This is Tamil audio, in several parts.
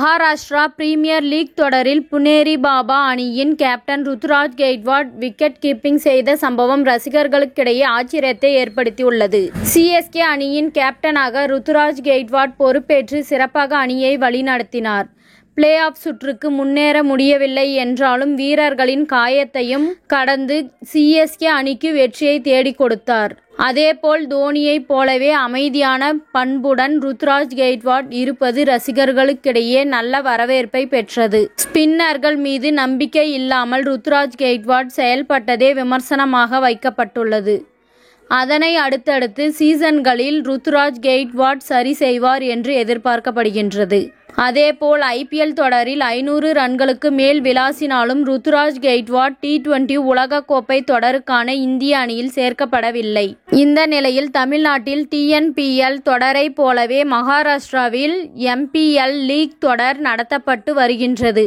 மகாராஷ்டிரா பிரீமியர் லீக் தொடரில் புனேரி பாபா அணியின் captain Ruturaj Gaikwad wicket keeping செய்த சம்பவம் ரசிகர்களுக்கிடையே ஆச்சரியத்தை ஏற்படுத்தியுள்ளது. சிஎஸ்கே அணியின் கேப்டனாக ருத்துராஜ் கெய்க்வாட் பொறுப்பேற்று சிறப்பாக அணியை வழிநடத்தினார். பிளே ஆஃப் சுற்றுக்கு முன்னேற முடியவில்லை என்றாலும் வீரர்களின் காயத்தையும் கடந்து சிஎஸ்கே அணிக்கு வெற்றியை தேடிக் கொடுத்தார். அதேபோல் தோனியைப் போலவே அமைதியான பண்புடன் ருத்துராஜ் கெய்க்வாட் இருப்பது ரசிகர்களுக்கிடையே நல்ல வரவேற்பை பெற்றது. ஸ்பின்னர்கள் மீது நம்பிக்கை இல்லாமல் ருத்துராஜ் கெய்க்வாட் செயல்பட்டதே விமர்சனமாக வைக்கப்பட்டுள்ளது. அதனை அடுத்தடுத்து சீசன்களில் ருத்துராஜ் கெய்க்வாட் சரி செய்வார் என்று எதிர்பார்க்கப்படுகின்றது. அதேபோல் ஐபிஎல் தொடரில் 500 ரன்களுக்கு மேல் விளாசினாலும் ருத்துராஜ் கெய்க்வாட் T20 உலகக்கோப்பை தொடருக்கான இந்திய அணியில் சேர்க்கப்படவில்லை. இந்த நிலையில் தமிழ்நாட்டில் TNPL தொடரை போலவே மகாராஷ்டிராவில் MPL லீக் தொடர் நடத்தப்பட்டு வருகின்றது.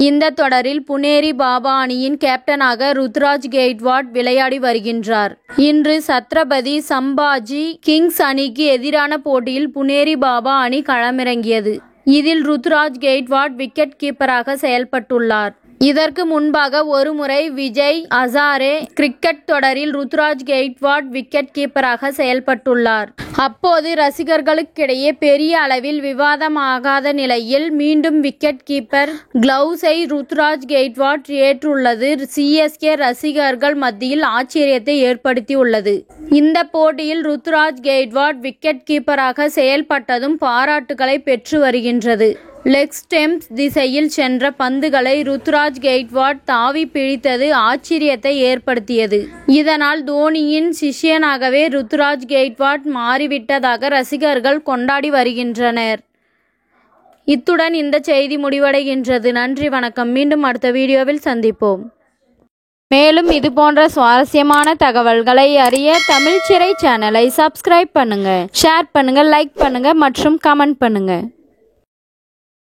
இந்த தொடரில் புனேரி பாபா அணியின் கேப்டனாக ருத்துராஜ் கெய்க்வாட் விளையாடி வருகின்றார். இன்று சத்ரபதி சம்பாஜி கிங்ஸ் அணிக்கு எதிரான போட்டியில் புனேரி பாபா அணி களமிறங்கியது. இதில் ருத்துராஜ் கெய்க்வாட் விக்கெட் கீப்பராக செயல்பட்டுள்ளார். இதற்கு முன்பாக ஒருமுறை விஜய் ஹசாரே கிரிக்கெட் தொடரில் ருத்துராஜ் கெய்க்வாட் விக்கெட் கீப்பராக செயல்பட்டுள்ளார். அப்போது ரசிகர்களுக்கிடையே பெரிய அளவில் விவாதமாகாத நிலையில் மீண்டும் விக்கெட் கீப்பர் கிளவுஸை ருத்துராஜ் கெய்க்வாட் ஏற்றுள்ளது சிஎஸ்கே ரசிகர்கள் மத்தியில் ஆச்சரியத்தை ஏற்படுத்தியுள்ளது. இந்த போட்டியில் ருத்துராஜ் கெய்க்வாட் விக்கெட் கீப்பராக செயல்பட்டதும் பாராட்டுகளை பெற்று வருகின்றது. லெக் ஸ்டெம்ப்ஸ் திசையில் சென்ற பந்துகளை ருத்துராஜ் கெய்க்வாட் தாவி பிடித்தது ஆச்சரியத்தை ஏற்படுத்தியது. இதனால் தோனியின் சிஷ்யனாகவே ருத்துராஜ் கெய்க்வாட் மாறிவிட்டதாக ரசிகர்கள் கொண்டாடி வருகின்றனர். இத்துடன் இந்த செய்தி முடிவடைகின்றது. நன்றி, வணக்கம். மீண்டும் அடுத்த வீடியோவில் சந்திப்போம். மேலும் இதுபோன்ற சுவாரஸ்யமான தகவல்களை அறிய தமிழ் சிறை சேனலை சப்ஸ்கிரைப் பண்ணுங்க, ஷேர் பண்ணுங்க, லைக் பண்ணுங்க மற்றும் கமெண்ட் பண்ணுங்க.